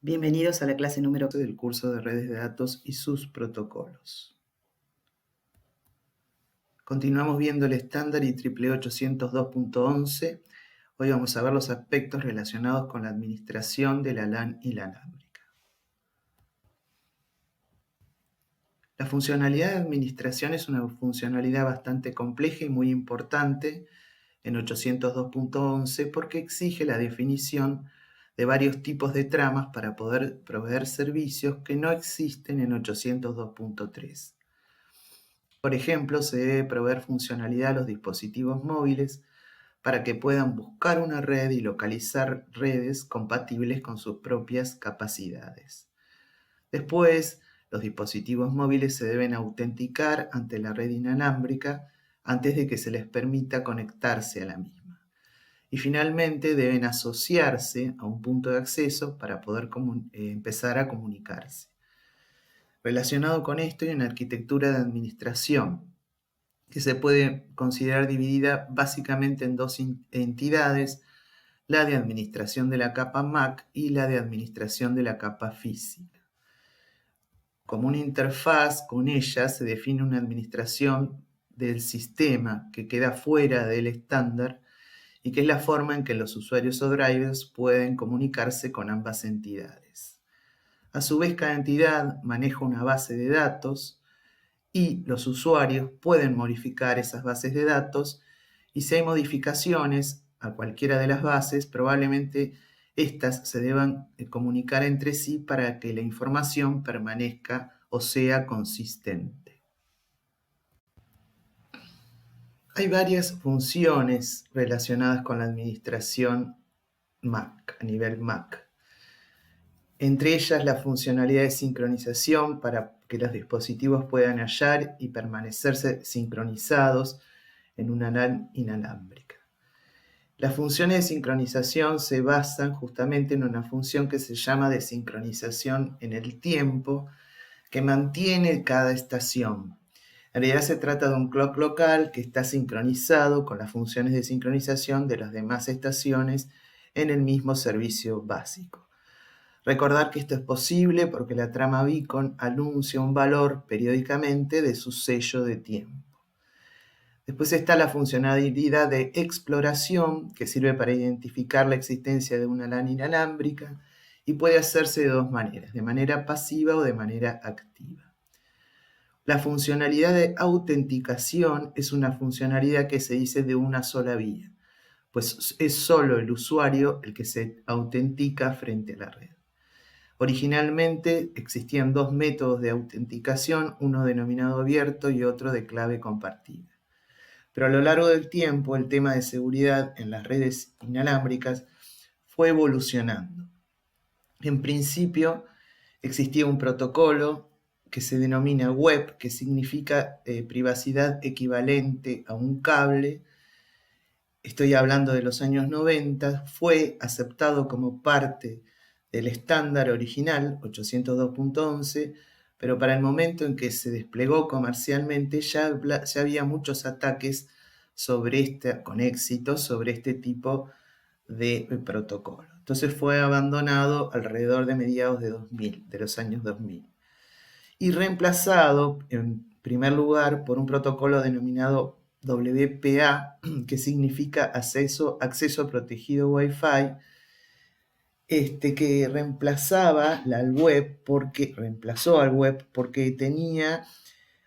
Bienvenidos a la clase número 12 del curso de redes de datos y sus protocolos. Continuamos viendo el estándar IEEE 802.11. Hoy vamos a ver los aspectos relacionados con la administración de la LAN inalámbrica. La funcionalidad de administración es una funcionalidad bastante compleja y muy importante en 802.11 porque exige la definición de varios tipos de tramas para poder proveer servicios que no existen en 802.3. Por ejemplo, se debe proveer funcionalidad a los dispositivos móviles para que puedan buscar una red y localizar redes compatibles con sus propias capacidades. Después, los dispositivos móviles se deben autenticar ante la red inalámbrica antes de que se les permita conectarse a la misma. Y finalmente deben asociarse a un punto de acceso para poder empezar a comunicarse. Relacionado con esto hay una arquitectura de administración que se puede considerar dividida básicamente en dos entidades, la de administración de la capa MAC y la de administración de la capa física. Como una interfaz con ella se define una administración del sistema que queda fuera del estándar y que es la forma en que los usuarios o drivers pueden comunicarse con ambas entidades. A su vez, cada entidad maneja una base de datos y los usuarios pueden modificar esas bases de datos y si hay modificaciones a cualquiera de las bases, probablemente estas se deban comunicar entre sí para que la información permanezca o sea consistente. Hay varias funciones relacionadas con la administración MAC, a nivel MAC. Entre ellas la funcionalidad de sincronización para que los dispositivos puedan hallar y permanecerse sincronizados en una LAN inalámbrica. Las funciones de sincronización se basan justamente en una función que se llama de sincronización en el tiempo, que mantiene cada estación. En realidad se trata de un clock local que está sincronizado con las funciones de sincronización de las demás estaciones en el mismo servicio básico. Recordar que esto es posible porque la trama beacon anuncia un valor periódicamente de su sello de tiempo. Después está la funcionalidad de exploración, que sirve para identificar la existencia de una LAN inalámbrica y puede hacerse de dos maneras, de manera pasiva o de manera activa. La funcionalidad de autenticación es una funcionalidad que se dice de una sola vía, pues es solo el usuario el que se autentica frente a la red. Originalmente existían dos métodos de autenticación, uno denominado abierto y otro de clave compartida. Pero a lo largo del tiempo el tema de seguridad en las redes inalámbricas fue evolucionando. En principio existía un protocolo que se denomina WEP, que significa privacidad equivalente a un cable. Estoy hablando de los años 90, fue aceptado como parte del estándar original 802.11, pero para el momento en que se desplegó comercialmente ya había muchos ataques con éxito sobre este tipo de protocolo. Entonces fue abandonado alrededor de mediados de los años 2000 y reemplazado en primer lugar por un protocolo denominado WPA, que significa acceso protegido Wi-Fi, que reemplazó al web porque tenía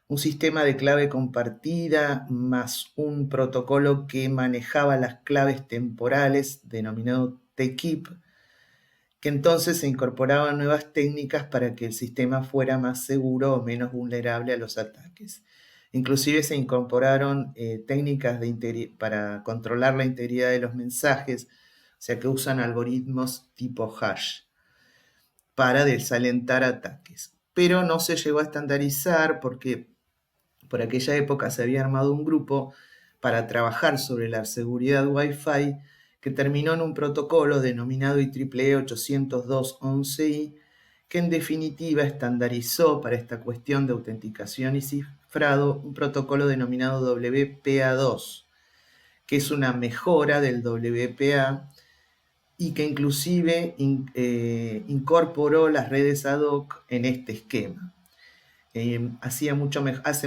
un sistema de clave compartida más un protocolo que manejaba las claves temporales denominado TKIP, que entonces se incorporaban nuevas técnicas para que el sistema fuera más seguro o menos vulnerable a los ataques. Inclusive se incorporaron técnicas para controlar la integridad de los mensajes, o sea que usan algoritmos tipo hash para desalentar ataques. Pero no se llegó a estandarizar porque por aquella época se había armado un grupo para trabajar sobre la seguridad Wi-Fi que terminó en un protocolo denominado IEEE 802.11i, que en definitiva estandarizó para esta cuestión de autenticación y cifrado un protocolo denominado WPA2, que es una mejora del WPA y que inclusive incorporó las redes ad hoc en este esquema. Hace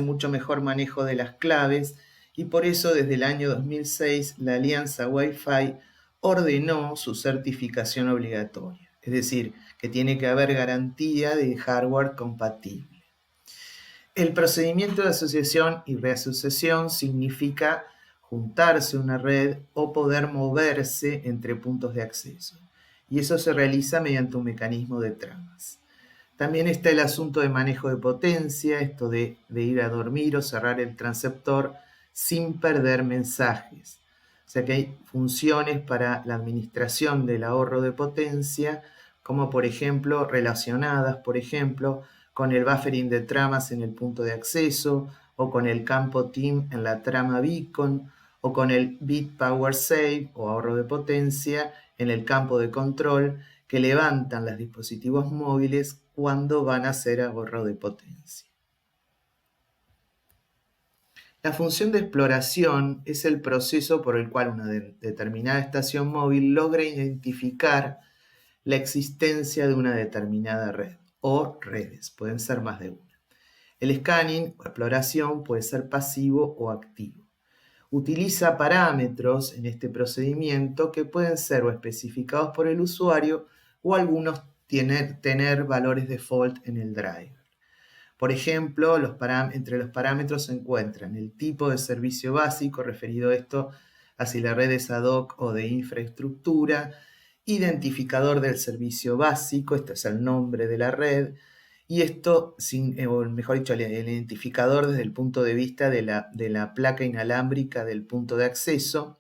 mucho mejor manejo de las claves y por eso desde el año 2006 la Alianza Wi-Fi ordenó su certificación obligatoria, es decir, que tiene que haber garantía de hardware compatible. El procedimiento de asociación y reasociación significa juntarse una red o poder moverse entre puntos de acceso, y eso se realiza mediante un mecanismo de tramas. También está el asunto de manejo de potencia, esto de ir a dormir o cerrar el transceptor sin perder mensajes. O sea que hay funciones para la administración del ahorro de potencia, como por ejemplo relacionadas, por ejemplo, con el buffering de tramas en el punto de acceso, o con el campo TIM en la trama beacon, o con el bit power save o ahorro de potencia en el campo de control, que levantan los dispositivos móviles cuando van a hacer ahorro de potencia. La función de exploración es el proceso por el cual una determinada estación móvil logra identificar la existencia de una determinada red o redes, pueden ser más de una. El scanning o exploración puede ser pasivo o activo. Utiliza parámetros en este procedimiento que pueden ser o especificados por el usuario o algunos tener valores default en el driver. Por ejemplo, entre los parámetros se encuentran el tipo de servicio básico, referido a esto a si la red es ad hoc o de infraestructura, identificador del servicio básico, esto es el nombre de la red, y esto, o mejor dicho, el identificador desde el punto de vista de la placa inalámbrica del punto de acceso.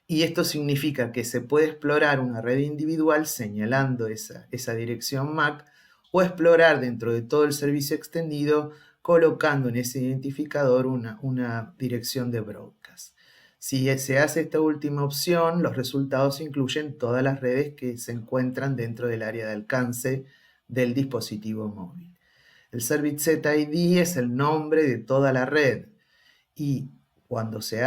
Y esto significa que se puede explorar una red individual señalando esa dirección MAC o explorar dentro de todo el servicio extendido colocando en ese identificador una dirección de broadcast. Si se hace esta última opción, los resultados incluyen todas las redes que se encuentran dentro del área de alcance del dispositivo móvil. El Service ID es el nombre de toda la red y cuando se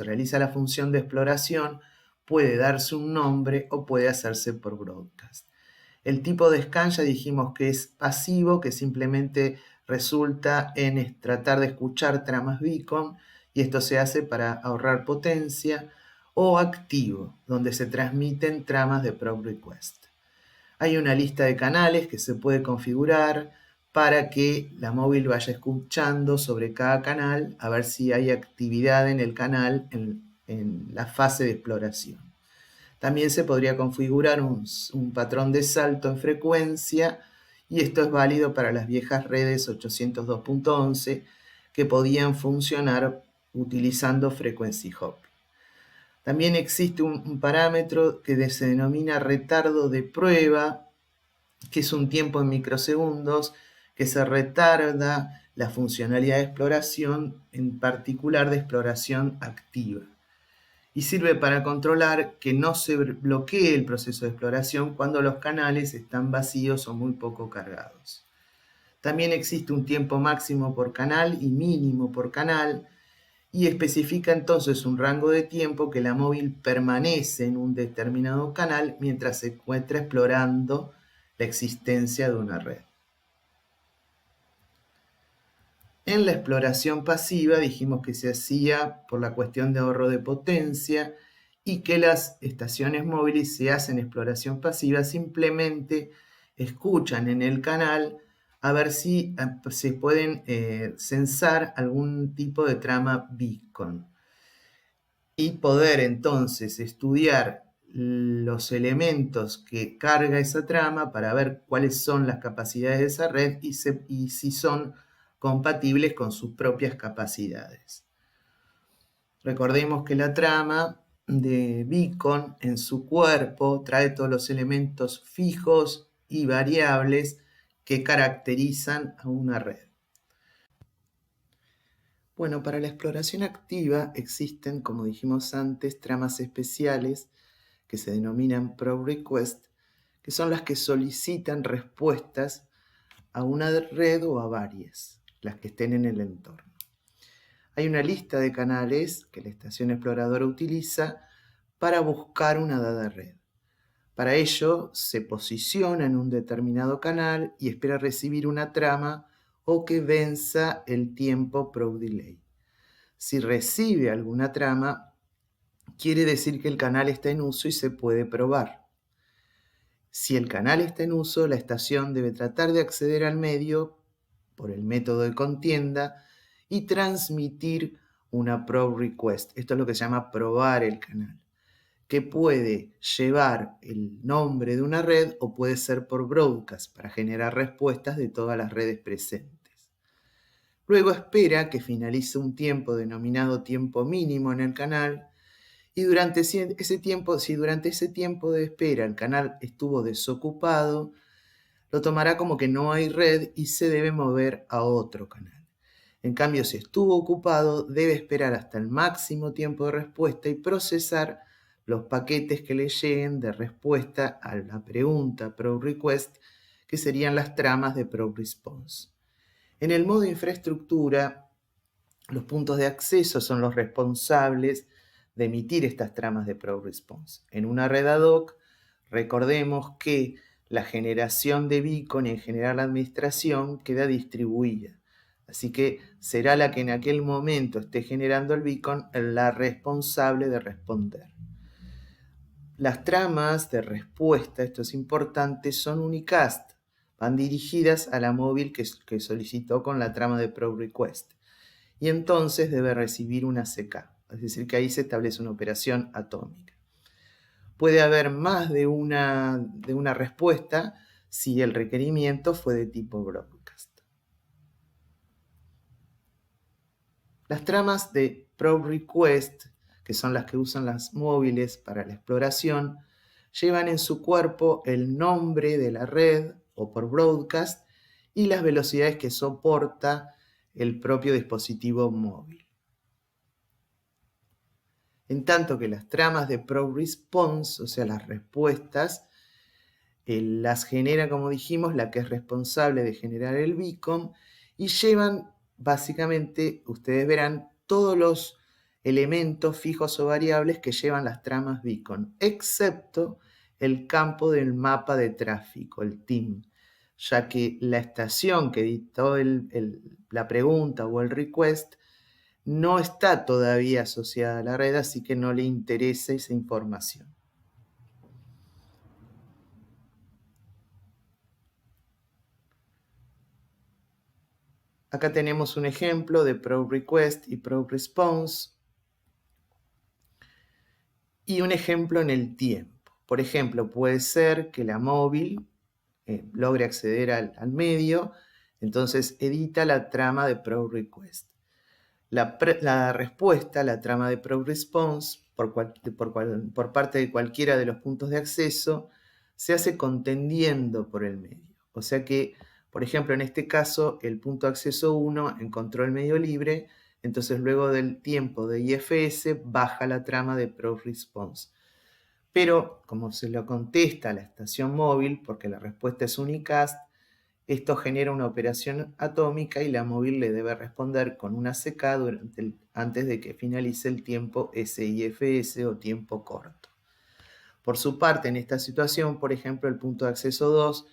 realiza la función de exploración, puede darse un nombre o puede hacerse por broadcast. El tipo de scan ya dijimos que es pasivo, que simplemente resulta en tratar de escuchar tramas beacon, y esto se hace para ahorrar potencia, o activo, donde se transmiten tramas de prop request. Hay una lista de canales que se puede configurar para que la móvil vaya escuchando sobre cada canal a ver si hay actividad en el canal en la fase de exploración. También se podría configurar un patrón de salto en frecuencia, y esto es válido para las viejas redes 802.11 que podían funcionar utilizando frequency hopping. También existe un parámetro que se denomina retardo de prueba, que es un tiempo en microsegundos que se retarda la funcionalidad de exploración, en particular de exploración activa, y sirve para controlar que no se bloquee el proceso de exploración cuando los canales están vacíos o muy poco cargados. También existe un tiempo máximo por canal y mínimo por canal, y especifica entonces un rango de tiempo que la móvil permanece en un determinado canal mientras se encuentra explorando la existencia de una red. En la exploración pasiva dijimos que se hacía por la cuestión de ahorro de potencia y que las estaciones móviles se hacen exploración pasiva, simplemente escuchan en el canal a ver si se pueden censar algún tipo de trama beacon y poder entonces estudiar los elementos que carga esa trama para ver cuáles son las capacidades de esa red y si son compatibles con sus propias capacidades. Recordemos que la trama de beacon en su cuerpo trae todos los elementos fijos y variables que caracterizan a una red. Bueno, para la exploración activa existen, como dijimos antes, tramas especiales que se denominan prop request, que son las que solicitan respuestas a una red o a varias, las que estén en el entorno. Hay una lista de canales que la estación exploradora utiliza para buscar una dada red. Para ello, se posiciona en un determinado canal y espera recibir una trama o que venza el tiempo probe delay. Si recibe alguna trama, quiere decir que el canal está en uso y se puede probar. Si el canal está en uso, la estación debe tratar de acceder al medio por el método de contienda y transmitir una probe request. Esto es lo que se llama probar el canal, que puede llevar el nombre de una red o puede ser por broadcast para generar respuestas de todas las redes presentes. Luego espera que finalice un tiempo denominado tiempo mínimo en el canal y durante ese tiempo, si durante ese tiempo de espera el canal estuvo desocupado, lo tomará como que no hay red y se debe mover a otro canal. En cambio, si estuvo ocupado, debe esperar hasta el máximo tiempo de respuesta y procesar los paquetes que le lleguen de respuesta a la pregunta probe request, que serían las tramas de probe response. En el modo infraestructura, los puntos de acceso son los responsables de emitir estas tramas de probe response. En una red ad hoc, recordemos que la generación de beacon y en general la administración queda distribuida. Así que será la que en aquel momento esté generando el beacon la responsable de responder. Las tramas de respuesta, esto es importante, son unicast. Van dirigidas a la móvil que solicitó con la trama de probe request. Y entonces debe recibir una CK. Es decir, que ahí se establece una operación atómica. Puede haber más de una respuesta si el requerimiento fue de tipo broadcast. Las tramas de probe request, que son las que usan las móviles para la exploración, llevan en su cuerpo el nombre de la red o por broadcast y las velocidades que soporta el propio dispositivo móvil. En tanto que las tramas de probe response, o sea, las respuestas, las genera, como dijimos, la que es responsable de generar el beacon y llevan, básicamente, ustedes verán, todos los elementos fijos o variables que llevan las tramas beacon, excepto el campo del mapa de tráfico, el TIM, ya que la estación que editó la pregunta o el request no está todavía asociada a la red, así que no le interesa esa información. Acá tenemos un ejemplo de probe request y probe response y un ejemplo en el tiempo. Por ejemplo, puede ser que la móvil logre acceder al medio, entonces edita la trama de probe request. La respuesta, la trama de probe response, por parte de cualquiera de los puntos de acceso, se hace contendiendo por el medio. O sea que, por ejemplo, en este caso, el punto de acceso 1 encontró el medio libre, entonces luego del tiempo de IFS baja la trama de probe response. Pero, como se lo contesta a la estación móvil, porque la respuesta es unicast, esto genera una operación atómica y la móvil le debe responder con una CK antes de que finalice el tiempo SIFS o tiempo corto. Por su parte, en esta situación, por ejemplo, el punto de acceso 2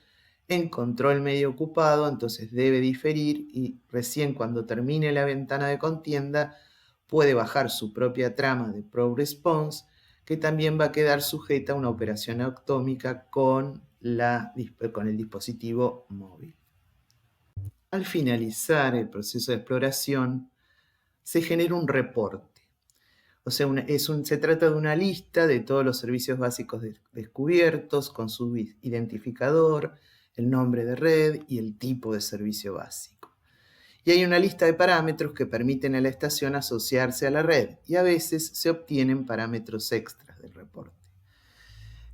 encontró el medio ocupado, entonces debe diferir y recién cuando termine la ventana de contienda puede bajar su propia trama de probe response, que también va a quedar sujeta a una operación atómica con el dispositivo móvil. Al finalizar el proceso de exploración, se genera un reporte. O sea, se trata de una lista de todos los servicios básicos descubiertos con su identificador, el nombre de red y el tipo de servicio básico. Y hay una lista de parámetros que permiten a la estación asociarse a la red y a veces se obtienen parámetros extras del reporte.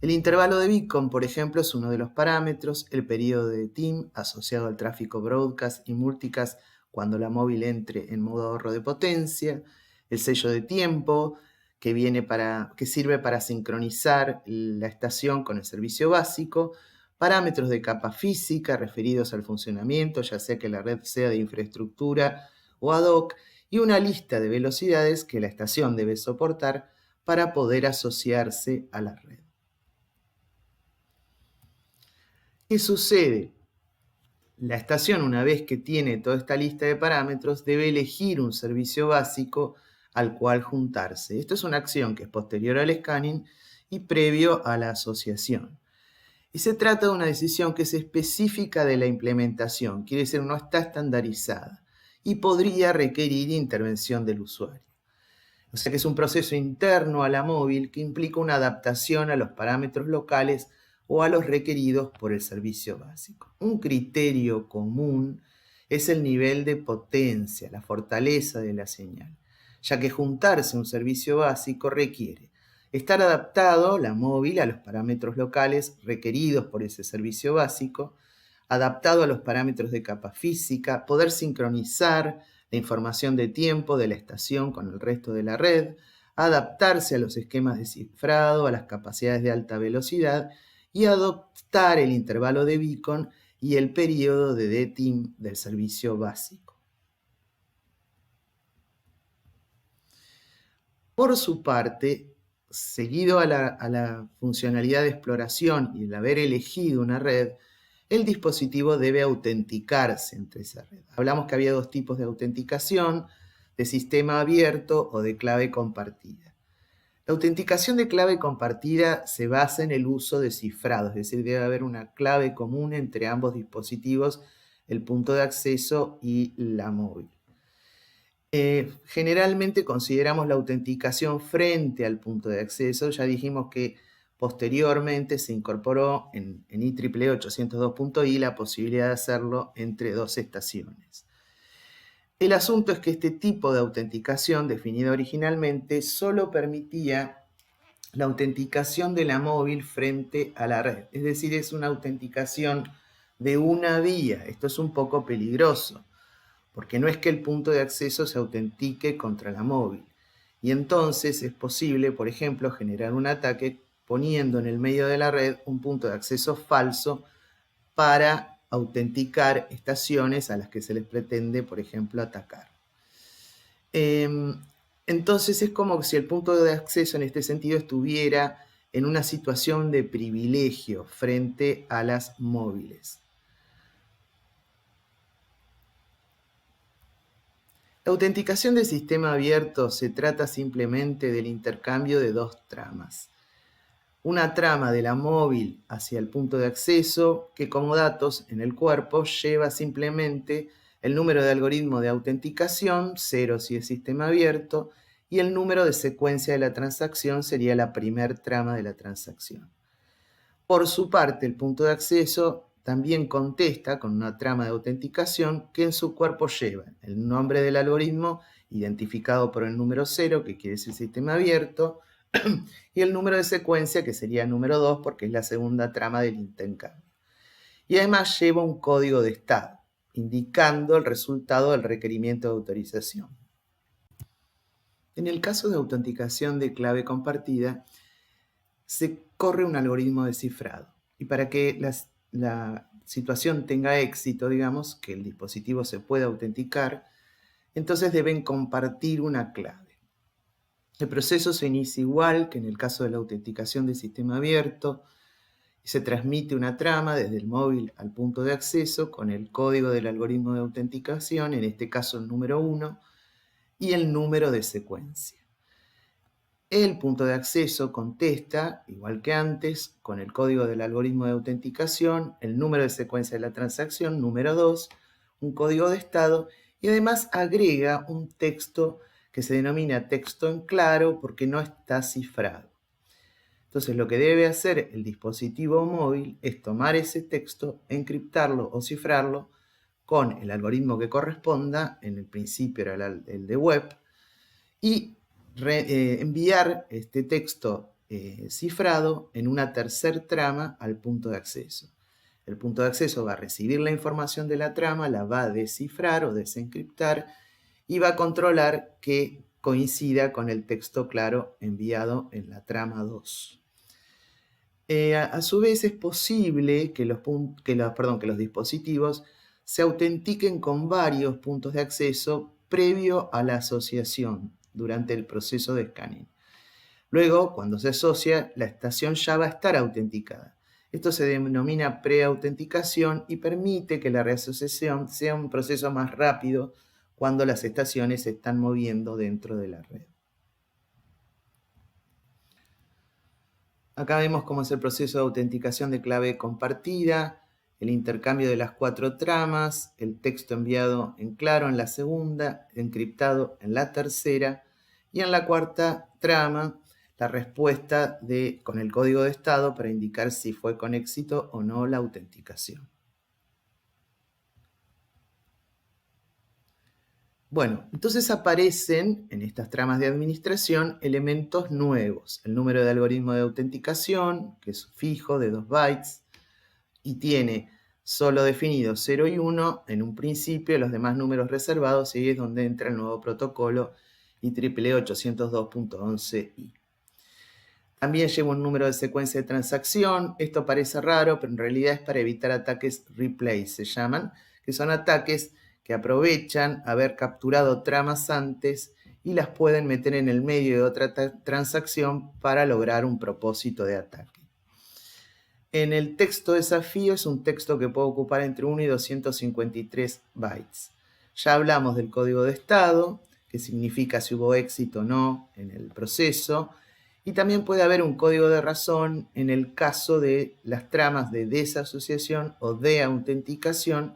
El intervalo de beacon, por ejemplo, es uno de los parámetros, el periodo de TIM asociado al tráfico broadcast y multicast cuando la móvil entre en modo ahorro de potencia, el sello de tiempo que sirve para sincronizar la estación con el servicio básico, parámetros de capa física referidos al funcionamiento, ya sea que la red sea de infraestructura o ad hoc, y una lista de velocidades que la estación debe soportar para poder asociarse a la red. ¿Qué sucede? La estación, una vez que tiene toda esta lista de parámetros, debe elegir un servicio básico al cual juntarse. Esto es una acción que es posterior al scanning y previo a la asociación. Y se trata de una decisión que es específica de la implementación, quiere decir no está estandarizada y podría requerir intervención del usuario. O sea que es un proceso interno a la móvil que implica una adaptación a los parámetros locales o a los requeridos por el servicio básico. Un criterio común es el nivel de potencia, la fortaleza de la señal, ya que juntarse a un servicio básico requiere estar adaptado la móvil a los parámetros locales requeridos por ese servicio básico, adaptado a los parámetros de capa física, poder sincronizar la información de tiempo de la estación con el resto de la red, adaptarse a los esquemas de cifrado, a las capacidades de alta velocidad y adoptar el intervalo de beacon y el periodo de DTIM del servicio básico. Por su parte, seguido a la funcionalidad de exploración y el haber elegido una red, el dispositivo debe autenticarse entre esa red. Hablamos que había dos tipos de autenticación, de sistema abierto o de clave compartida. La autenticación de clave compartida se basa en el uso de cifrado, es decir, debe haber una clave común entre ambos dispositivos, el punto de acceso y la móvil. Generalmente consideramos la autenticación frente al punto de acceso. Ya dijimos que posteriormente se incorporó en IEEE 802.I la posibilidad de hacerlo entre dos estaciones. El asunto es que este tipo de autenticación, definida originalmente, solo permitía la autenticación de la móvil frente a la red. Es decir, es una autenticación de una vía. Esto es un poco peligroso, porque no es que el punto de acceso se autentique contra la móvil. Y entonces es posible, por ejemplo, generar un ataque poniendo en el medio de la red un punto de acceso falso para autenticar estaciones a las que se les pretende, por ejemplo, atacar. Entonces es como si el punto de acceso en este sentido estuviera en una situación de privilegio frente a las móviles. La autenticación de sistema abierto se trata simplemente del intercambio de dos tramas. Una trama de la móvil hacia el punto de acceso que como datos en el cuerpo lleva simplemente el número de algoritmo de autenticación, 0 si es sistema abierto, y el número de secuencia de la transacción sería la primer trama de la transacción. Por su parte, el punto de acceso también contesta con una trama de autenticación que en su cuerpo lleva el nombre del algoritmo identificado por el número 0, que quiere decir sistema abierto, y el número de secuencia, que sería el número 2, porque es la segunda trama del intercambio. Y además lleva un código de estado, indicando el resultado del requerimiento de autorización. En el caso de autenticación de clave compartida, se corre un algoritmo de cifrado. Y para que la situación tenga éxito, digamos, que el dispositivo se pueda autenticar, entonces deben compartir una clave. El proceso se inicia igual que en el caso de la autenticación de sistema abierto. Se transmite una trama desde el móvil al punto de acceso con el código del algoritmo de autenticación, en este caso el número 1, y el número de secuencia. El punto de acceso contesta, igual que antes, con el código del algoritmo de autenticación, el número de secuencia de la transacción, número 2, un código de estado, y además agrega un texto que se denomina texto en claro porque no está cifrado. Entonces lo que debe hacer el dispositivo móvil es tomar ese texto, encriptarlo o cifrarlo con el algoritmo que corresponda, en el principio era el de web, y enviar este texto cifrado en una tercer trama al punto de acceso. El punto de acceso va a recibir la información de la trama, la va a descifrar o desencriptar y va a controlar que coincida con el texto claro enviado en la trama 2. A su vez es posible que los dispositivos se autentiquen con varios puntos de acceso previo a la asociación durante el proceso de scanning. Luego, cuando se asocia, la estación ya va a estar autenticada. Esto se denomina preautenticación y permite que la reasociación sea un proceso más rápido cuando las estaciones se están moviendo dentro de la red. Acá vemos cómo es el proceso de autenticación de clave compartida, el intercambio de las 4 tramas, el texto enviado en claro en la segunda, encriptado en la tercera, y en la cuarta trama, la respuesta con el código de estado para indicar si fue con éxito o no la autenticación. Bueno, entonces aparecen en estas tramas de administración elementos nuevos. El número de algoritmo de autenticación, que es fijo de 2 bytes, y tiene solo definido 0 y 1 en un principio, los demás números reservados, y ahí es donde entra el nuevo protocolo IEEE 802.11i. También lleva un número de secuencia de transacción. Esto parece raro, pero en realidad es para evitar ataques replay, se llaman, que son ataques que aprovechan haber capturado tramas antes y las pueden meter en el medio de otra transacción para lograr un propósito de ataque. En el texto desafío es un texto que puede ocupar entre 1 y 253 bytes. Ya hablamos del código de estado, que significa si hubo éxito o no en el proceso, y también puede haber un código de razón en el caso de las tramas de desasociación o de autenticación,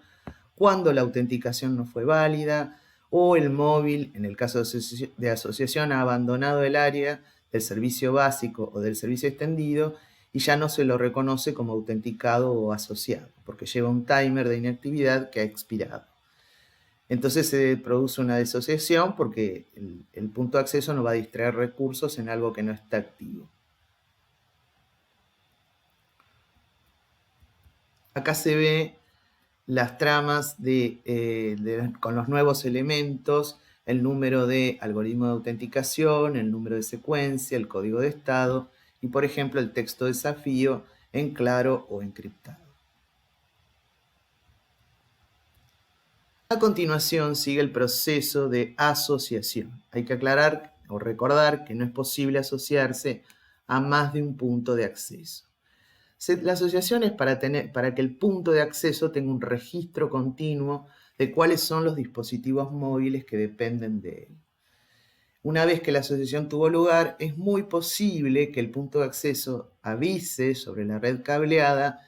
cuando la autenticación no fue válida, o el móvil, en el caso de asociación, ha abandonado el área del servicio básico o del servicio extendido y ya no se lo reconoce como autenticado o asociado, porque lleva un timer de inactividad que ha expirado. Entonces se produce una desasociación porque el punto de acceso no va a distraer recursos en algo que no está activo. Acá se ve las tramas con los nuevos elementos, el número de algoritmo de autenticación, el número de secuencia, el código de estado y, por ejemplo, el texto desafío en claro o encriptado. A continuación sigue el proceso de asociación. Hay que aclarar o recordar que no es posible asociarse a más de un punto de acceso. La asociación es para que el punto de acceso tenga un registro continuo de cuáles son los dispositivos móviles que dependen de él. Una vez que la asociación tuvo lugar, es muy posible que el punto de acceso avise sobre la red cableada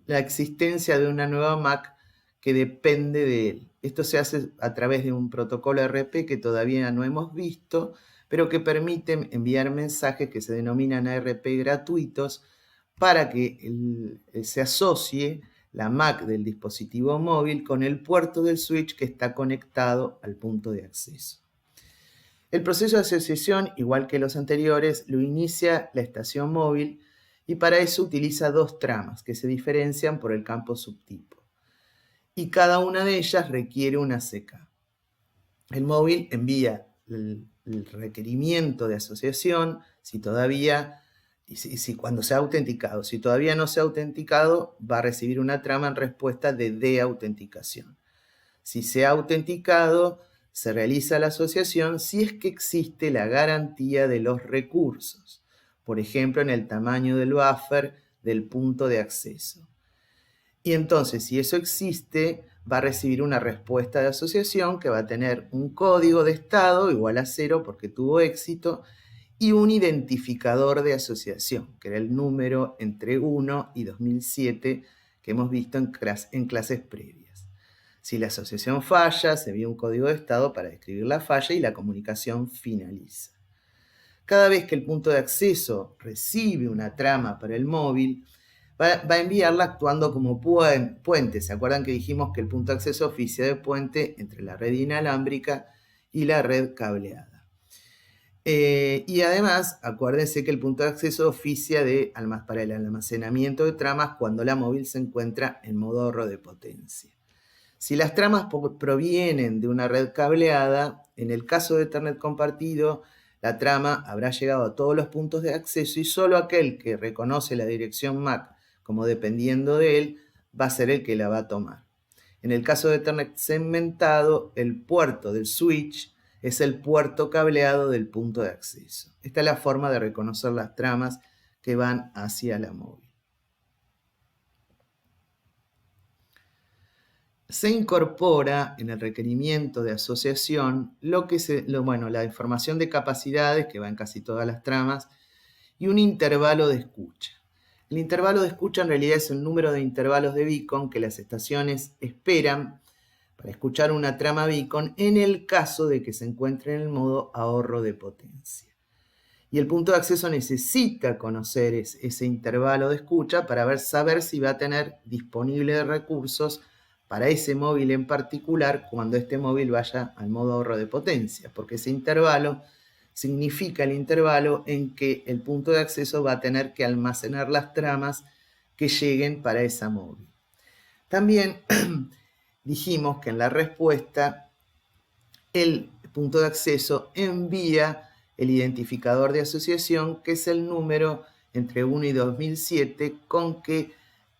la existencia de una nueva MAC que depende de él. Esto se hace a través de un protocolo RP que todavía no hemos visto, pero que permite enviar mensajes que se denominan ARP gratuitos para que se asocie la MAC del dispositivo móvil con el puerto del switch que está conectado al punto de acceso. El proceso de asociación, igual que los anteriores, lo inicia la estación móvil y para eso utiliza 2 tramas que se diferencian por el campo subtipo. Y cada una de ellas requiere una CK. El móvil envía el requerimiento de asociación cuando se ha autenticado. Si todavía no se ha autenticado, va a recibir una trama en respuesta de autenticación. Si se ha autenticado, se realiza la asociación si es que existe la garantía de los recursos, por ejemplo, en el tamaño del buffer del punto de acceso. Y entonces, si eso existe, va a recibir una respuesta de asociación que va a tener un código de estado igual a 0 porque tuvo éxito y un identificador de asociación, que era el número entre 1 y 2007 que hemos visto en clases previas. Si la asociación falla, se envía un código de estado para describir la falla y la comunicación finaliza. Cada vez que el punto de acceso recibe una trama para el móvil, va a enviarla actuando como puente. ¿Se acuerdan que dijimos que el punto de acceso oficia de puente entre la red inalámbrica y la red cableada? Y además, acuérdense que el punto de acceso oficia para el almacenamiento de tramas cuando la móvil se encuentra en modo ahorro de potencia. Si las tramas provienen de una red cableada, en el caso de Ethernet compartido, la trama habrá llegado a todos los puntos de acceso y solo aquel que reconoce la dirección MAC como dependiendo de él va a ser el que la va a tomar. En el caso de Ethernet segmentado, el puerto del switch es el puerto cableado del punto de acceso. Esta es la forma de reconocer las tramas que van hacia la móvil. Se incorpora en el requerimiento de asociación la información de capacidades, que va en casi todas las tramas, y un intervalo de escucha. El intervalo de escucha en realidad es el número de intervalos de beacon que las estaciones esperan para escuchar una trama beacon en el caso de que se encuentre en el modo ahorro de potencia. Y el punto de acceso necesita conocer ese intervalo de escucha para saber si va a tener disponibles recursos para ese móvil en particular cuando este móvil vaya al modo ahorro de potencia, porque ese intervalo significa el intervalo en que el punto de acceso va a tener que almacenar las tramas que lleguen para esa móvil. También dijimos que en la respuesta el punto de acceso envía el identificador de asociación, que es el número entre 1 y 2007 con que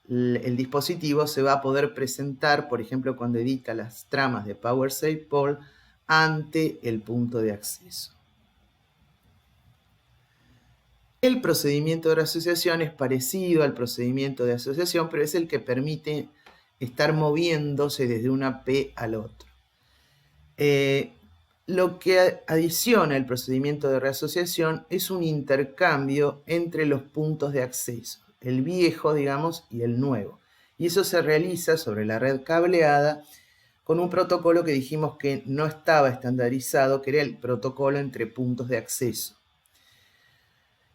el dispositivo se va a poder presentar, por ejemplo, cuando edita las tramas de PowerSavePol ante el punto de acceso. El procedimiento de asociación es parecido al procedimiento de asociación, pero es el que permite estar moviéndose desde una P al otro. Lo que adiciona el procedimiento de reasociación es un intercambio entre los puntos de acceso, el viejo, digamos, y el nuevo. Y eso se realiza sobre la red cableada con un protocolo que dijimos que no estaba estandarizado, que era el protocolo entre puntos de acceso.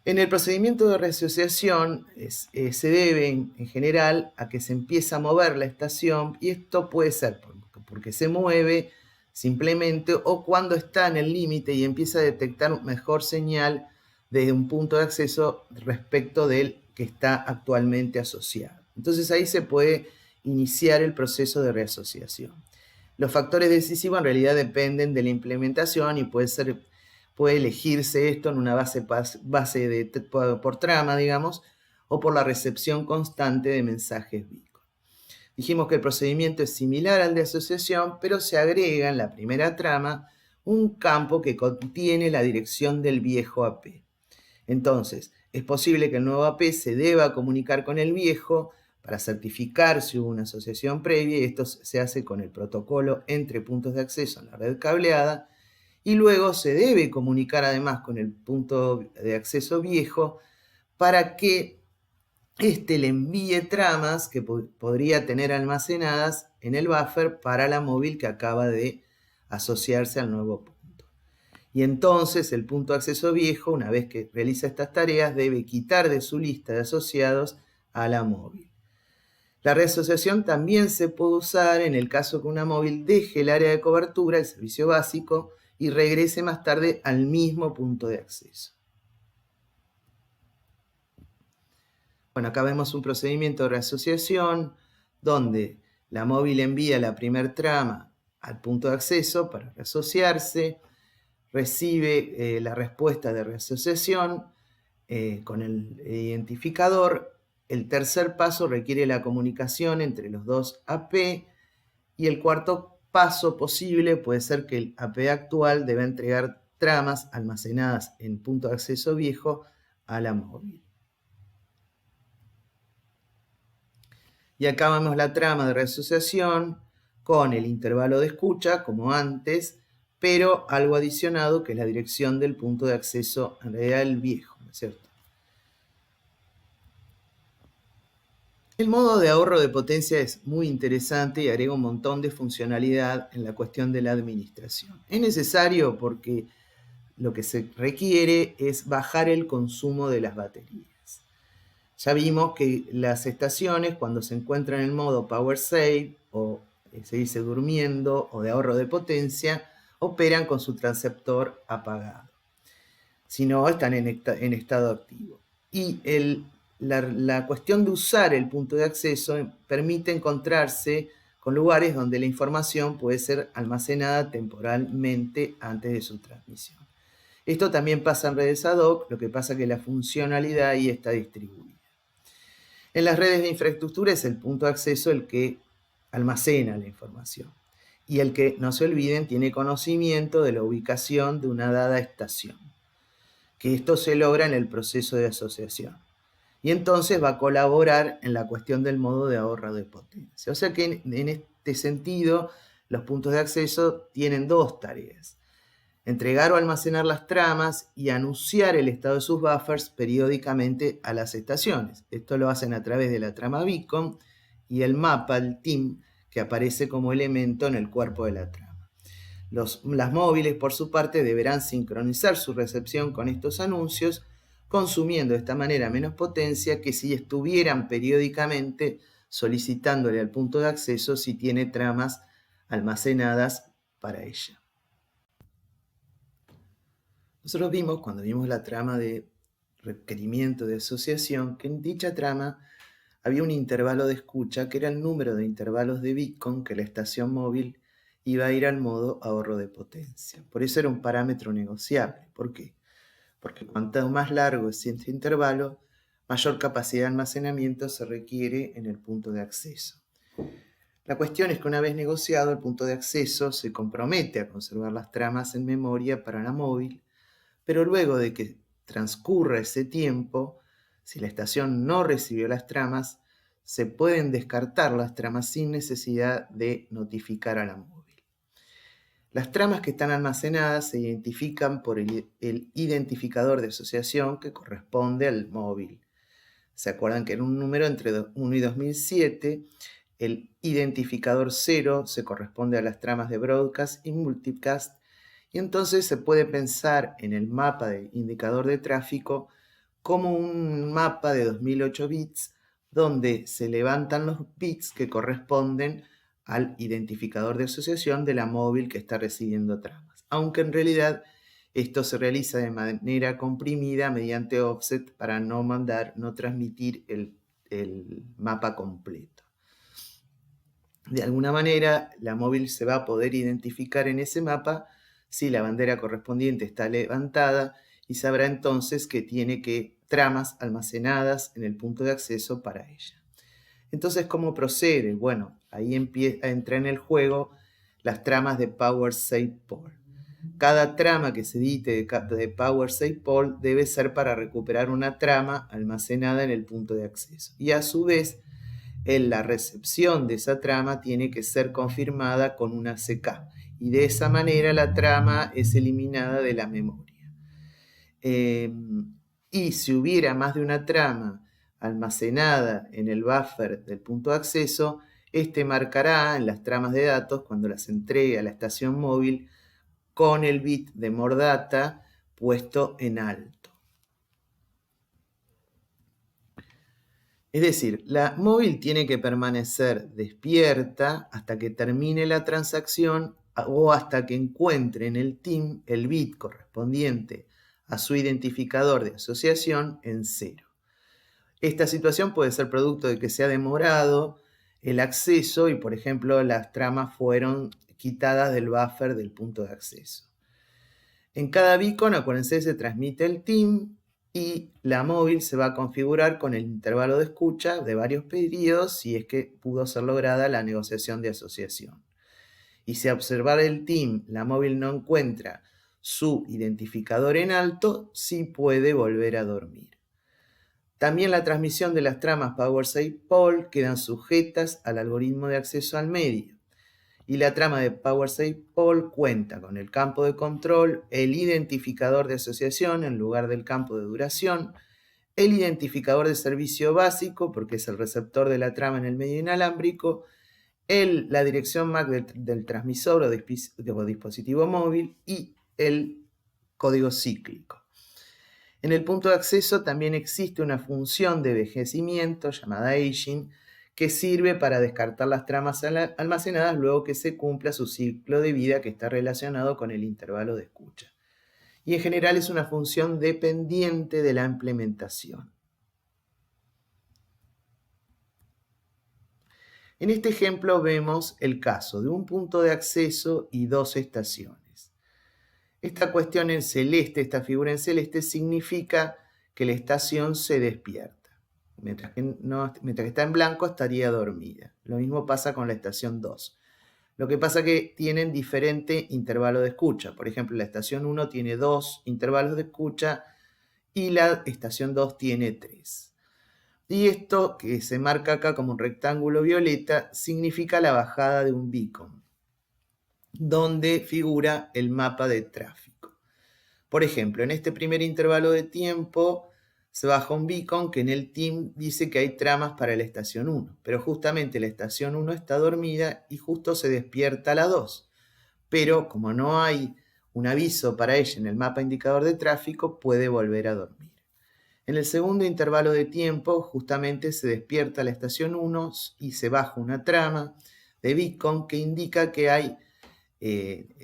En el procedimiento de reasociación se debe en general a que se empieza a mover la estación, y esto puede ser porque se mueve simplemente o cuando está en el límite y empieza a detectar mejor señal desde un punto de acceso respecto del que está actualmente asociado. Entonces ahí se puede iniciar el proceso de reasociación. Los factores decisivos en realidad dependen de la implementación y puede elegirse esto en una base por trama, digamos, o por la recepción constante de mensajes beacon. Dijimos que el procedimiento es similar al de asociación, pero se agrega en la primera trama un campo que contiene la dirección del viejo AP. Entonces, es posible que el nuevo AP se deba comunicar con el viejo para certificar si hubo una asociación previa, y esto se hace con el protocolo entre puntos de acceso en la red cableada, y luego se debe comunicar además con el punto de acceso viejo para que éste le envíe tramas que podría tener almacenadas en el buffer para la móvil que acaba de asociarse al nuevo punto. Y entonces el punto de acceso viejo, una vez que realiza estas tareas, debe quitar de su lista de asociados a la móvil. La reasociación también se puede usar en el caso que una móvil deje el área de cobertura, el servicio básico, y regrese más tarde al mismo punto de acceso. Bueno, acá vemos un procedimiento de reasociación donde la móvil envía la primer trama al punto de acceso para reasociarse, recibe la respuesta de reasociación con el identificador. El tercer paso requiere la comunicación entre los dos AP, y el cuarto paso posible puede ser que el AP actual deba entregar tramas almacenadas en punto de acceso viejo a la móvil. Y acá vemos la trama de reasociación con el intervalo de escucha, como antes, pero algo adicionado, que es la dirección del punto de acceso, en realidad el viejo, ¿no es cierto? El modo de ahorro de potencia es muy interesante y agrega un montón de funcionalidad en la cuestión de la administración. Es necesario porque lo que se requiere es bajar el consumo de las baterías. Ya vimos que las estaciones, cuando se encuentran en el modo Power Save, o se dice durmiendo, o de ahorro de potencia, operan con su transceptor apagado. Si no, están en estado activo. Y la cuestión de usar el punto de acceso permite encontrarse con lugares donde la información puede ser almacenada temporalmente antes de su transmisión. Esto también pasa en redes ad hoc, lo que pasa es que la funcionalidad ahí está distribuida. En las redes de infraestructura es el punto de acceso el que almacena la información. y el que, no se olviden, tiene conocimiento de la ubicación de una dada estación, que esto se logra en el proceso de asociación. Y entonces va a colaborar en la cuestión del modo de ahorro de potencia. O sea que en este sentido, los puntos de acceso tienen dos tareas: entregar o almacenar las tramas y anunciar el estado de sus buffers periódicamente a las estaciones. Esto lo hacen a través de la trama beacon y el mapa, el TIM, que aparece como elemento en el cuerpo de la trama. Las móviles, por su parte, deberán sincronizar su recepción con estos anuncios, consumiendo de esta manera menos potencia que si estuvieran periódicamente solicitándole al punto de acceso si tiene tramas almacenadas para ella. Nosotros vimos, cuando vimos la trama de requerimiento de asociación, que en dicha trama había un intervalo de escucha que era el número de intervalos de beacon que la estación móvil iba a ir al modo ahorro de potencia. Por eso era un parámetro negociable. ¿Por qué? Porque cuanto más largo es este intervalo, mayor capacidad de almacenamiento se requiere en el punto de acceso. La cuestión es que una vez negociado, el punto de acceso se compromete a conservar las tramas en memoria para la móvil, pero luego de que transcurra ese tiempo, si la estación no recibió las tramas, se pueden descartar las tramas sin necesidad de notificar a la móvil. Las tramas que están almacenadas se identifican por el identificador de asociación que corresponde al móvil. ¿Se acuerdan que era un número entre 1 y 2007? El identificador 0 se corresponde a las tramas de broadcast y multicast, y entonces se puede pensar en el mapa del indicador de tráfico como un mapa de 2008 bits donde se levantan los bits que corresponden al identificador de asociación de la móvil que está recibiendo tramas, aunque en realidad esto se realiza de manera comprimida mediante offset para no transmitir el mapa completo. De alguna manera, la móvil se va a poder identificar en ese mapa si la bandera correspondiente está levantada y sabrá entonces que tiene tramas almacenadas en el punto de acceso para ella. Entonces, ¿cómo procede? Bueno, ahí entra en el juego las tramas de Power Save Poll. Cada trama que se edite de Power Save Poll debe ser para recuperar una trama almacenada en el punto de acceso. Y a su vez, la recepción de esa trama tiene que ser confirmada con una CK. Y de esa manera la trama es eliminada de la memoria. Y si hubiera más de una trama almacenada en el buffer del punto de acceso, este marcará en las tramas de datos cuando las entregue a la estación móvil con el bit de more data puesto en alto. Es decir, la móvil tiene que permanecer despierta hasta que termine la transacción o hasta que encuentre en el TIM el bit correspondiente a su identificador de asociación en 0. Esta situación puede ser producto de que se ha demorado el acceso y, por ejemplo, las tramas fueron quitadas del buffer del punto de acceso. En cada beacon, acuérdense, se transmite el TIM y la móvil se va a configurar con el intervalo de escucha de varios periodos si es que pudo ser lograda la negociación de asociación. Y si a observar el TIM la móvil no encuentra su identificador en alto, sí puede volver a dormir. También la transmisión de las tramas Power Save Poll quedan sujetas al algoritmo de acceso al medio. Y la trama de Power Save Poll cuenta con el campo de control, el identificador de asociación en lugar del campo de duración, el identificador de servicio básico, porque es el receptor de la trama en el medio inalámbrico, la dirección MAC del transmisor o dispositivo móvil y el código cíclico. En el punto de acceso también existe una función de envejecimiento llamada aging que sirve para descartar las tramas almacenadas luego que se cumpla su ciclo de vida que está relacionado con el intervalo de escucha. Y en general es una función dependiente de la implementación. En este ejemplo vemos el caso de un punto de acceso y dos estaciones. Esta cuestión en celeste, esta figura en celeste, significa que la estación se despierta. Mientras que está en blanco estaría dormida. Lo mismo pasa con la estación 2. Lo que pasa que tienen diferente intervalo de escucha. Por ejemplo, la estación 1 tiene 2 intervalos de escucha y la estación 2 tiene 3. Y esto, que se marca acá como un rectángulo violeta, significa la bajada de un beacon, donde figura el mapa de tráfico. Por ejemplo, en este primer intervalo de tiempo se baja un beacon que en el TIM dice que hay tramas para la estación 1, pero justamente la estación 1 está dormida y justo se despierta la 2. Pero como no hay un aviso para ella en el mapa indicador de tráfico, puede volver a dormir. En el segundo intervalo de tiempo, justamente se despierta la estación 1 y se baja una trama de beacon que indica que hay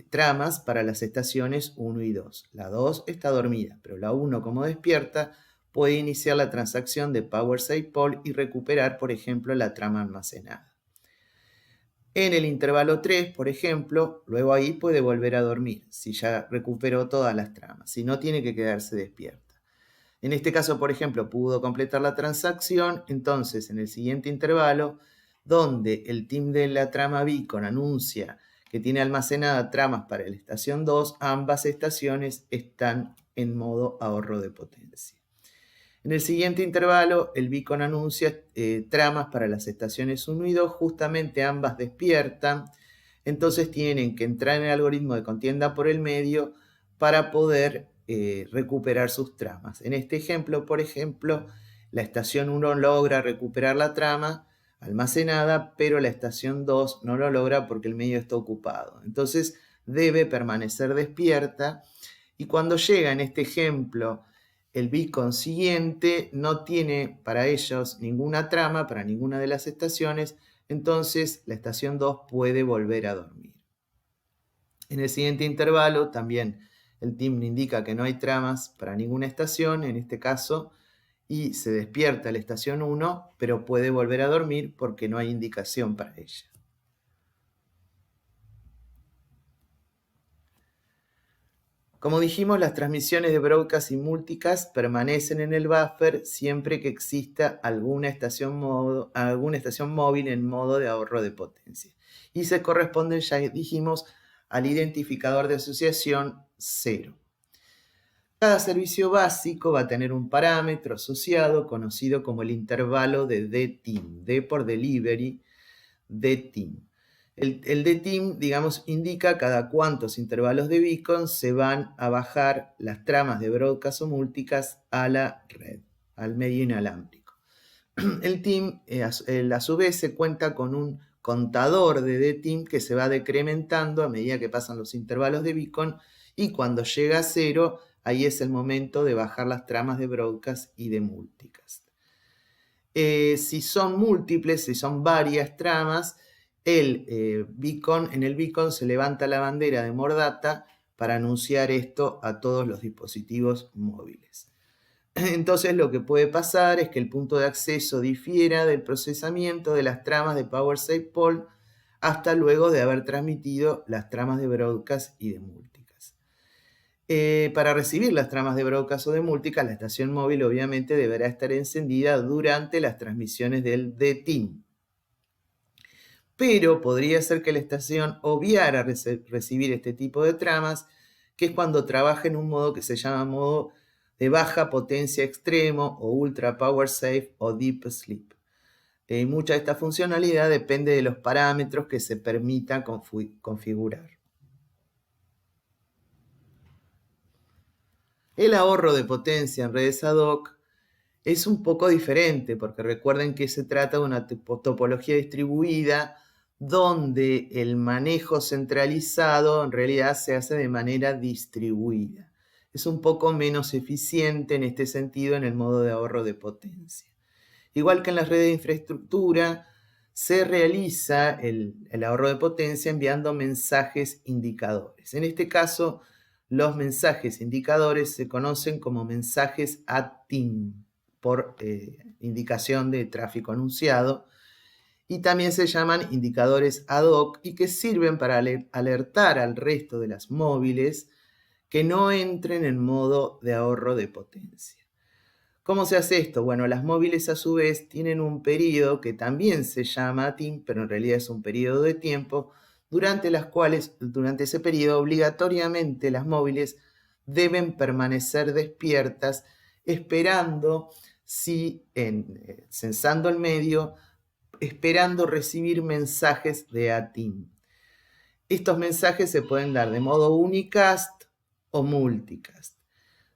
tramas para las estaciones 1 y 2. La 2 está dormida, pero la 1, como despierta, puede iniciar la transacción de Power Save Poll y recuperar, por ejemplo, la trama almacenada. En el intervalo 3, por ejemplo, luego ahí puede volver a dormir, si ya recuperó todas las tramas, si no tiene que quedarse despierta. En este caso, por ejemplo, pudo completar la transacción, entonces en el siguiente intervalo, donde el team de la trama beacon anuncia que tiene almacenada tramas para la estación 2, ambas estaciones están en modo ahorro de potencia. En el siguiente intervalo, el beacon anuncia tramas para las estaciones 1 y 2, justamente ambas despiertan, entonces tienen que entrar en el algoritmo de contienda por el medio para poder recuperar sus tramas. En este ejemplo, por ejemplo, la estación 1 logra recuperar la trama almacenada, pero la estación 2 no lo logra porque el medio está ocupado. Entonces debe permanecer despierta y cuando llega en este ejemplo el beacon siguiente, no tiene para ellos ninguna trama para ninguna de las estaciones, entonces la estación 2 puede volver a dormir. En el siguiente intervalo también el team indica que no hay tramas para ninguna estación, en este caso, y se despierta la estación 1, pero puede volver a dormir porque no hay indicación para ella. Como dijimos, las transmisiones de broadcast y multicast permanecen en el buffer siempre que exista alguna estación móvil en modo de ahorro de potencia. Y se corresponden, ya dijimos, al identificador de asociación 0. Cada servicio básico va a tener un parámetro asociado conocido como el intervalo de DTIM, D por delivery, DTIM. El DTIM, digamos, indica cada cuántos intervalos de beacon se van a bajar las tramas de broadcast o multicast a la red, al medio inalámbrico. El TIM, a su vez, se cuenta con un contador de DTIM que se va decrementando a medida que pasan los intervalos de beacon y cuando llega a 0, ahí es el momento de bajar las tramas de broadcast y de multicast. Si son múltiples, si son varias tramas, en el beacon se levanta la bandera de More Data para anunciar esto a todos los dispositivos móviles. Entonces lo que puede pasar es que el punto de acceso difiera del procesamiento de las tramas de Power Save Poll hasta luego de haber transmitido las tramas de broadcast y de multicast. Para recibir las tramas de broadcast o de multicast, la estación móvil obviamente deberá estar encendida durante las transmisiones del DTIM. Pero podría ser que la estación obviara recibir este tipo de tramas, que es cuando trabaja en un modo que se llama modo de baja potencia extremo o ultra power safe o deep sleep. Mucha de esta funcionalidad depende de los parámetros que se permita configurar. El ahorro de potencia en redes ad hoc es un poco diferente porque recuerden que se trata de una topología distribuida donde el manejo centralizado en realidad se hace de manera distribuida. Es un poco menos eficiente en este sentido en el modo de ahorro de potencia. Igual que en las redes de infraestructura, se realiza el ahorro de potencia enviando mensajes indicadores. En este caso, los mensajes indicadores se conocen como mensajes ATIM, por indicación de tráfico anunciado, y también se llaman indicadores ad hoc y que sirven para alertar al resto de las móviles que no entren en modo de ahorro de potencia. ¿Cómo se hace esto? Bueno, las móviles a su vez tienen un periodo que también se llama TIM, pero en realidad es un periodo de tiempo durante las cuales, durante ese periodo, obligatoriamente las móviles deben permanecer despiertas, esperando, censando el medio, esperando recibir mensajes de ATIM. Estos mensajes se pueden dar de modo unicast o multicast.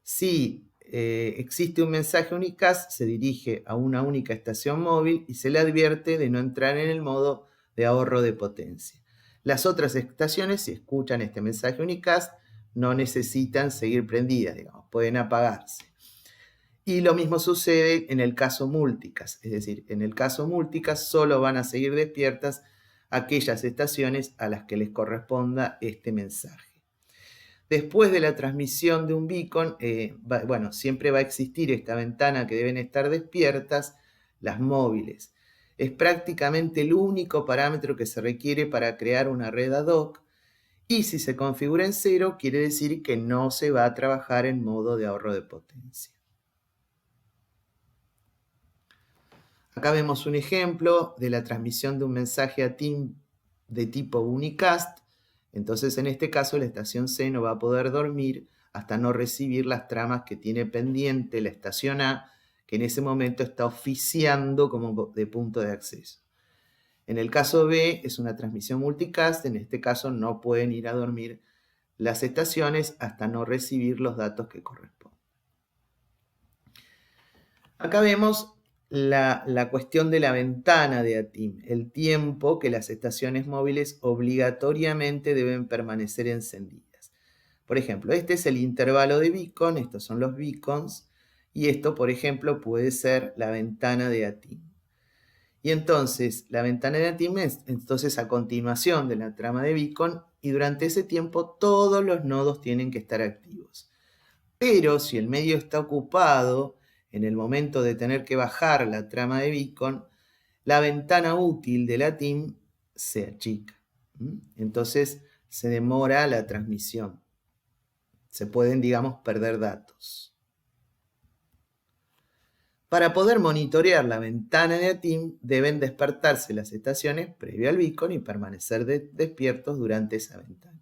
Si existe un mensaje unicast, se dirige a una única estación móvil y se le advierte de no entrar en el modo de ahorro de potencia. Las otras estaciones, si escuchan este mensaje unicast, no necesitan seguir prendidas, digamos, pueden apagarse. Y lo mismo sucede en el caso multicast, es decir, en el caso multicast solo van a seguir despiertas aquellas estaciones a las que les corresponda este mensaje. Después de la transmisión de un beacon, siempre va a existir esta ventana que deben estar despiertas las móviles. Es prácticamente el único parámetro que se requiere para crear una red ad hoc, y si se configura en 0, quiere decir que no se va a trabajar en modo de ahorro de potencia. Acá vemos un ejemplo de la transmisión de un mensaje a TIM de tipo unicast. Entonces, en este caso, la estación C no va a poder dormir hasta no recibir las tramas que tiene pendiente la estación A, que en ese momento está oficiando como de punto de acceso. En el caso B es una transmisión multicast. En este caso no pueden ir a dormir las estaciones hasta no recibir los datos que corresponden. Acá vemos la cuestión de la ventana de ATIM, el tiempo que las estaciones móviles obligatoriamente deben permanecer encendidas. Por ejemplo, este es el intervalo de beacon, estos son los beacons, y esto, por ejemplo, puede ser la ventana de ATIM. Y entonces, la ventana de ATIM es entonces a continuación de la trama de beacon, y durante ese tiempo todos los nodos tienen que estar activos. Pero si el medio está ocupado, en el momento de tener que bajar la trama de beacon, la ventana útil de la TIM se achica. Entonces se demora la transmisión. Se pueden, digamos, perder datos. Para poder monitorear la ventana de ATIM, deben despertarse las estaciones previo al beacon y permanecer despiertos durante esa ventana.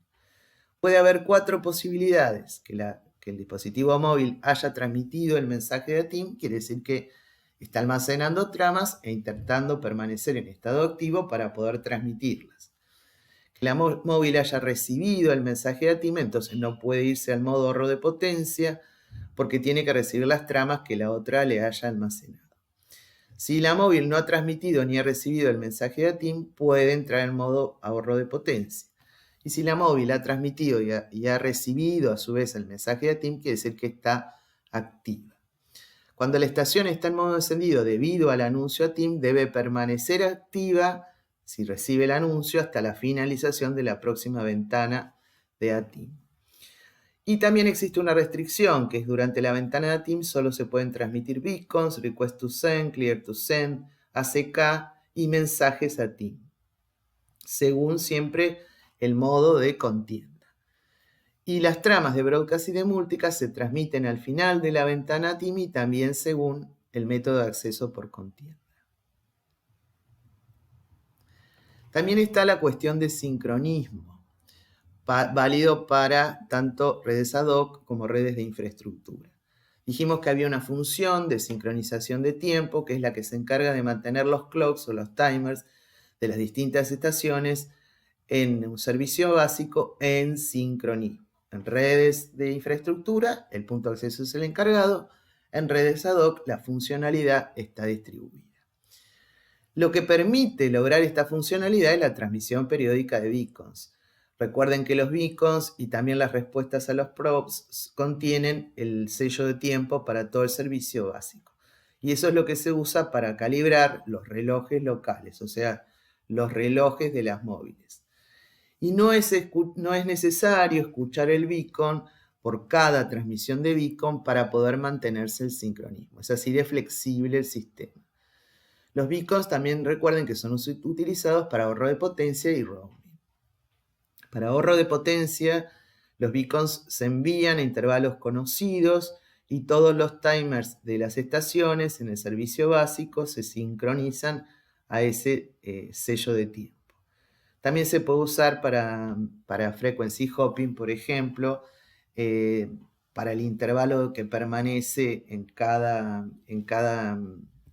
Puede haber 4 posibilidades: que el dispositivo móvil haya transmitido el mensaje de ATIM, quiere decir que está almacenando tramas e intentando permanecer en estado activo para poder transmitirlas. Que la móvil haya recibido el mensaje de ATIM, entonces no puede irse al modo ahorro de potencia porque tiene que recibir las tramas que la otra le haya almacenado. Si la móvil no ha transmitido ni ha recibido el mensaje de ATIM, puede entrar en modo ahorro de potencia. Y si la móvil ha transmitido y ha recibido a su vez el mensaje de ATIM, quiere decir que está activa. Cuando la estación está en modo encendido debido al anuncio ATIM, debe permanecer activa si recibe el anuncio hasta la finalización de la próxima ventana de ATIM. Y también existe una restricción, que es durante la ventana de ATIM solo se pueden transmitir beacons, request to send, clear to send, ACK y mensajes ATIM, según siempre el modo de contienda. Y las tramas de broadcast y de multicast se transmiten al final de la ventana ATIM y también según el método de acceso por contienda. También está la cuestión de sincronismo, válido para tanto redes ad hoc como redes de infraestructura. Dijimos que había una función de sincronización de tiempo, que es la que se encarga de mantener los clocks o los timers de las distintas estaciones en un servicio básico en sincronismo. En redes de infraestructura, el punto de acceso es el encargado. En redes ad hoc, la funcionalidad está distribuida. Lo que permite lograr esta funcionalidad es la transmisión periódica de beacons. Recuerden que los beacons y también las respuestas a los probes contienen el sello de tiempo para todo el servicio básico. Y eso es lo que se usa para calibrar los relojes locales, o sea, los relojes de las móviles. Y no es necesario escuchar el beacon por cada transmisión de beacon para poder mantenerse el sincronismo. Es así de flexible el sistema. Los beacons también recuerden que son utilizados para ahorro de potencia y roaming. Para ahorro de potencia, los beacons se envían a intervalos conocidos y todos los timers de las estaciones en el servicio básico se sincronizan a ese sello de tiempo. También se puede usar para frequency hopping, por ejemplo, para el intervalo que permanece en cada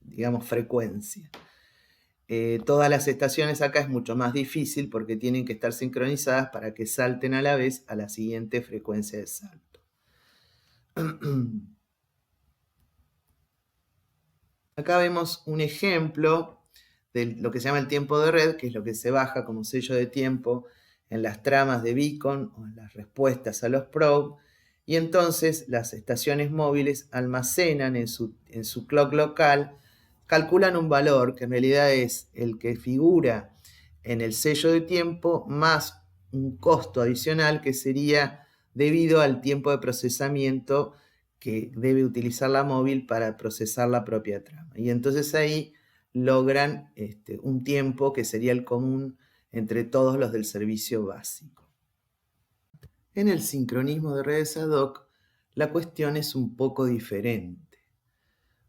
digamos, frecuencia. Todas las estaciones acá es mucho más difícil porque tienen que estar sincronizadas para que salten a la vez a la siguiente frecuencia de salto. Acá vemos un ejemplo de lo que se llama el tiempo de red, que es lo que se baja como sello de tiempo en las tramas de beacon o en las respuestas a los probe, y entonces las estaciones móviles almacenan en su clock local, calculan un valor que en realidad es el que figura en el sello de tiempo más un costo adicional que sería debido al tiempo de procesamiento que debe utilizar la móvil para procesar la propia trama. Y entonces ahí logran un tiempo que sería el común entre todos los del servicio básico. En el sincronismo de redes ad hoc, la cuestión es un poco diferente,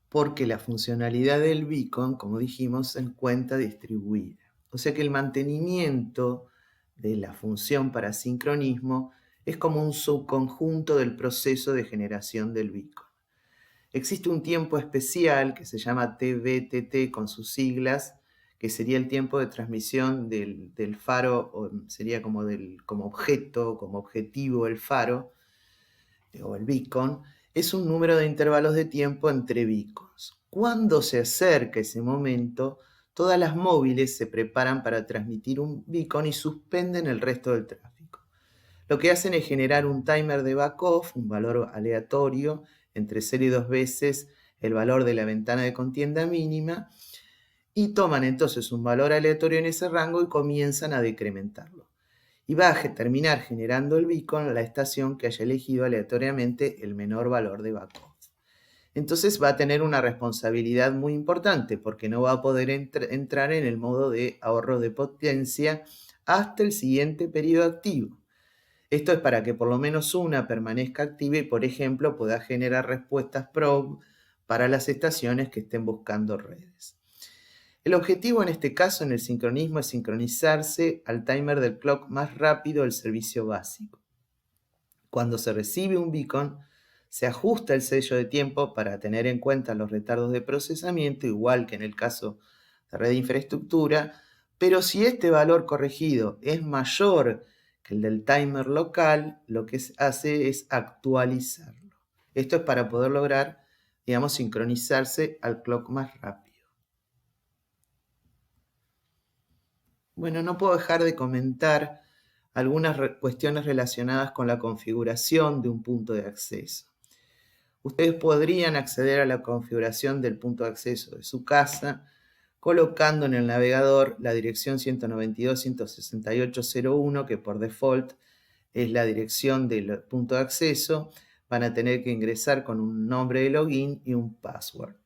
porque la funcionalidad del beacon, como dijimos, se encuentra distribuida. O sea que el mantenimiento de la función para sincronismo es como un subconjunto del proceso de generación del beacon. Existe un tiempo especial que se llama TVTT con sus siglas, que sería el tiempo de transmisión del faro, o sería como objeto, como objetivo el faro, o el beacon. Es un número de intervalos de tiempo entre beacons. Cuando se acerca ese momento, todas las móviles se preparan para transmitir un beacon y suspenden el resto del tráfico. Lo que hacen es generar un timer de backoff, un valor aleatorio, entre 0 y 2 veces el valor de la ventana de contienda mínima, y toman entonces un valor aleatorio en ese rango y comienzan a decrementarlo. Y va a terminar generando el beacon la estación que haya elegido aleatoriamente el menor valor de backoff. Entonces va a tener una responsabilidad muy importante porque no va a poder entrar en el modo de ahorro de potencia hasta el siguiente periodo activo. Esto es para que por lo menos una permanezca activa y, por ejemplo, pueda generar respuestas probe para las estaciones que estén buscando redes. El objetivo en este caso en el sincronismo es sincronizarse al timer del clock más rápido del servicio básico. Cuando se recibe un beacon, se ajusta el sello de tiempo para tener en cuenta los retardos de procesamiento, igual que en el caso de red de infraestructura, pero si este valor corregido es mayor que el del timer local, lo que hace es actualizarlo. Esto es para poder lograr, digamos, sincronizarse al clock más rápido. Bueno, no puedo dejar de comentar algunas cuestiones relacionadas con la configuración de un punto de acceso. Ustedes podrían acceder a la configuración del punto de acceso de su casa colocando en el navegador la dirección 192.168.0.1, que por default es la dirección del punto de acceso. Van a tener que ingresar con un nombre de login y un password.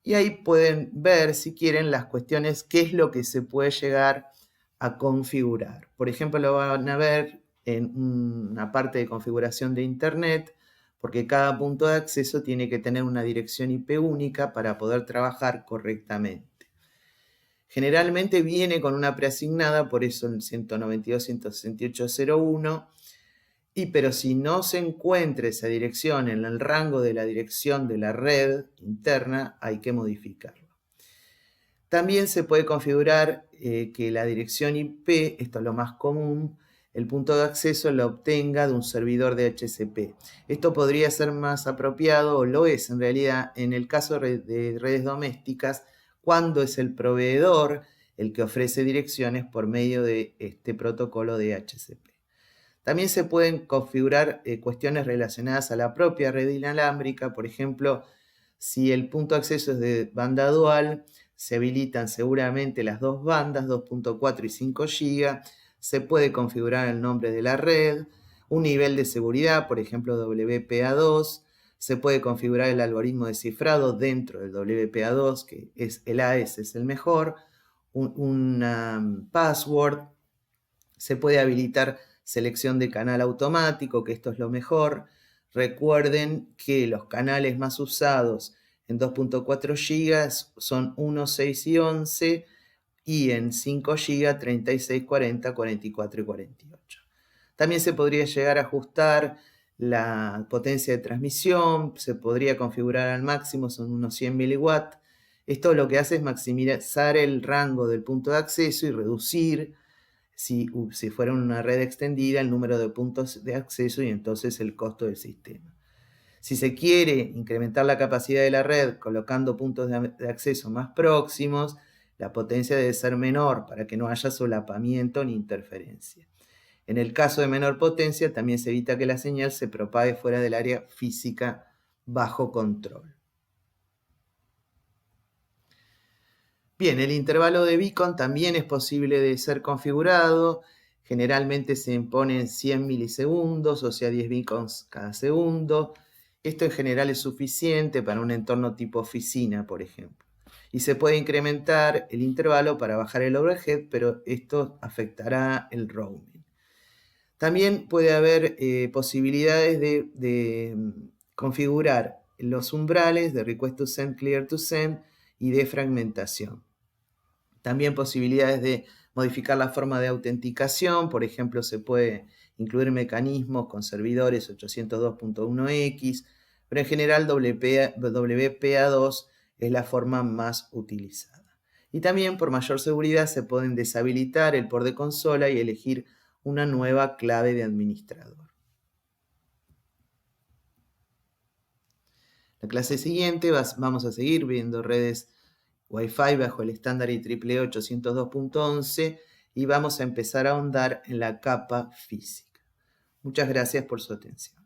Y ahí pueden ver, si quieren, las cuestiones, qué es lo que se puede llegar a configurar. Por ejemplo, lo van a ver en una parte de configuración de Internet, porque cada punto de acceso tiene que tener una dirección IP única para poder trabajar correctamente. Generalmente viene con una preasignada, por eso el 192.168.0.1, pero si no se encuentra esa dirección en el rango de la dirección de la red interna, hay que modificarlo. También se puede configurar que la dirección IP, esto es lo más común, el punto de acceso lo obtenga de un servidor de DHCP. Esto podría ser más apropiado, o lo es en realidad, en el caso de redes domésticas, cuando es el proveedor el que ofrece direcciones por medio de este protocolo de DHCP. También se pueden configurar cuestiones relacionadas a la propia red inalámbrica. Por ejemplo, si el punto de acceso es de banda dual, se habilitan seguramente las dos bandas, 2.4 y 5 GB. Se puede configurar el nombre de la red, un nivel de seguridad, por ejemplo WPA2. Se puede configurar el algoritmo de cifrado dentro del WPA2, que es el AES, es el mejor, un password. Se puede habilitar selección de canal automático, que esto es lo mejor. Recuerden que los canales más usados en 2.4 GB son 1, 6 y 11, y en 5 GB 36, 40, 44 y 48. También se podría llegar a ajustar la potencia de transmisión, se podría configurar al máximo, son unos 100 miliwatts. Esto lo que hace es maximizar el rango del punto de acceso y reducir, si fuera una red extendida, el número de puntos de acceso y entonces el costo del sistema. Si se quiere incrementar la capacidad de la red colocando puntos de acceso más próximos, la potencia debe ser menor para que no haya solapamiento ni interferencia. En el caso de menor potencia, también se evita que la señal se propague fuera del área física bajo control. Bien, el intervalo de beacon también es posible de ser configurado. Generalmente se impone en 100 milisegundos, o sea, 10 beacons cada segundo. Esto en general es suficiente para un entorno tipo oficina, por ejemplo. Y se puede incrementar el intervalo para bajar el overhead, pero esto afectará el roaming. También puede haber posibilidades de configurar los umbrales de request to send, clear to send y de fragmentación. También posibilidades de modificar la forma de autenticación, por ejemplo, se puede incluir mecanismos con servidores 802.1x, pero en general WPA2 es la forma más utilizada. Y también por mayor seguridad se pueden deshabilitar el port de consola y elegir una nueva clave de administrador. La clase siguiente vamos a seguir viendo redes Wi-Fi bajo el estándar IEEE 802.11 y vamos a empezar a ahondar en la capa física. Muchas gracias por su atención.